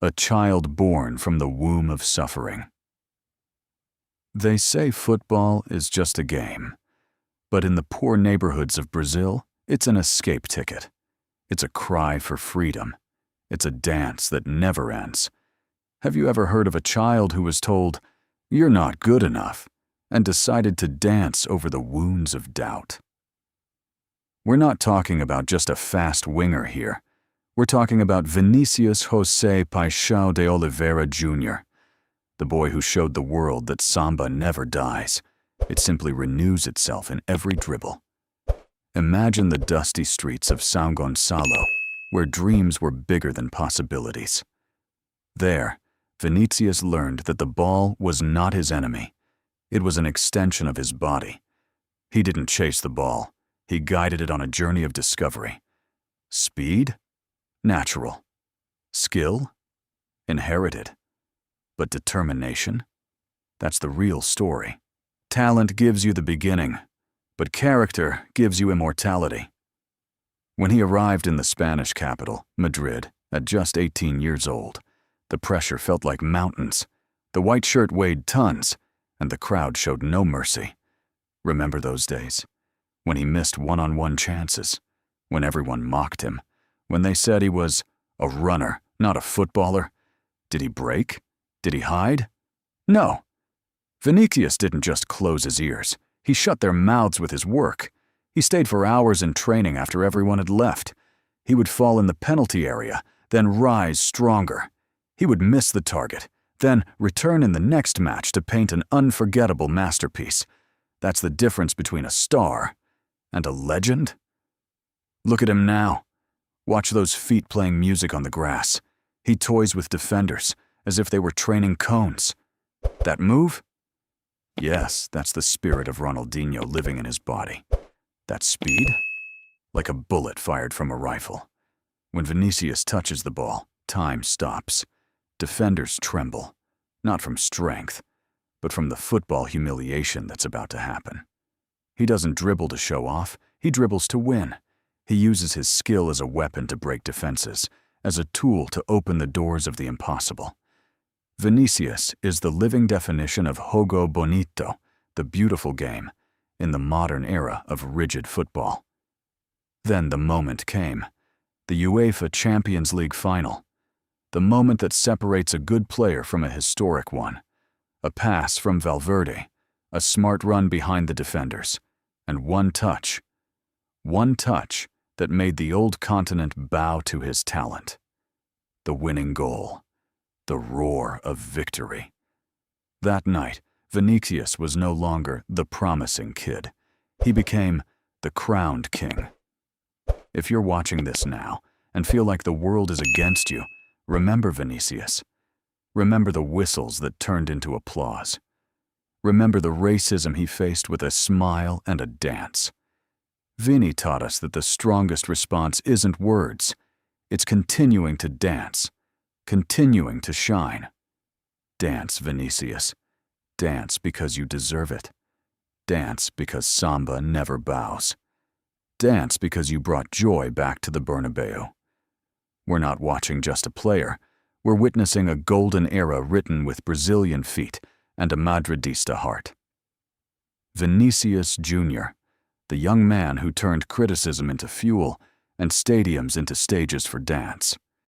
a child born from the womb of suffering. They say football is just a game, but in the poor neighborhoods of Brazil, it's an escape ticket. It's a cry for freedom. It's a dance that never ends. Have you ever heard of a child who was told, "You're not good enough," and decided to dance over the wounds of doubt? We're not talking about just a fast winger here. We're talking about Vinícius José Paixão de Oliveira Júnior, the boy who showed the world that samba never dies. It simply renews itself in every dribble. Imagine the dusty streets of São Gonçalo, where dreams were bigger than possibilities. There, Vinícius learned that the ball was not his enemy. It was an extension of his body. He didn't chase the ball. He guided it on a journey of discovery. Speed? Natural. Skill? Inherited. But determination? That's the real story. Talent gives you the beginning, but character gives you immortality. When he arrived in the Spanish capital, Madrid, at just 18 years old, the pressure felt like mountains. The white shirt weighed tons, and the crowd showed no mercy. Remember those days? When he missed one-on-one chances, when everyone mocked him, when they said he was a runner, not a footballer. Did he break? Did he hide? No. Vinícius didn't just close his ears. He shut their mouths with his work. He stayed for hours in training after everyone had left. He would fall in the penalty area, then rise stronger. He would miss the target, then return in the next match to paint an unforgettable masterpiece. That's the difference between a star and a legend. Look at him now. Watch those feet playing music on the grass. He toys with defenders, as if they were training cones. That move? Yes, that's the spirit of Ronaldinho living in his body. That speed? Like a bullet fired from a rifle. When Vinícius touches the ball, time stops. Defenders tremble, not from strength, but from the football humiliation that's about to happen. He doesn't dribble to show off, he dribbles to win. He uses his skill as a weapon to break defenses, as a tool to open the doors of the impossible. Vinícius is the living definition of jogo bonito, the beautiful game, in the modern era of rigid football. Then the moment came, the UEFA Champions League final, the moment that separates a good player from a historic one. A pass from Valverde, a smart run behind the defenders, and one touch that made the old continent bow to his talent. The winning goal, the roar of victory. That night, Vinícius was no longer the promising kid. He became the crowned king. If you're watching this now and feel like the world is against you, remember Vinícius. Remember the whistles that turned into applause. Remember the racism he faced with a smile and a dance. Vini taught us that the strongest response isn't words. It's continuing to dance, continuing to shine. Dance, Vinícius. Dance because you deserve it. Dance because samba never bows. Dance because you brought joy back to the Bernabeu. We're not watching just a player. We're witnessing a golden era written with Brazilian feet and a Madridista heart. Vinícius Júnior, the young man who turned criticism into fuel and stadiums into stages for dance.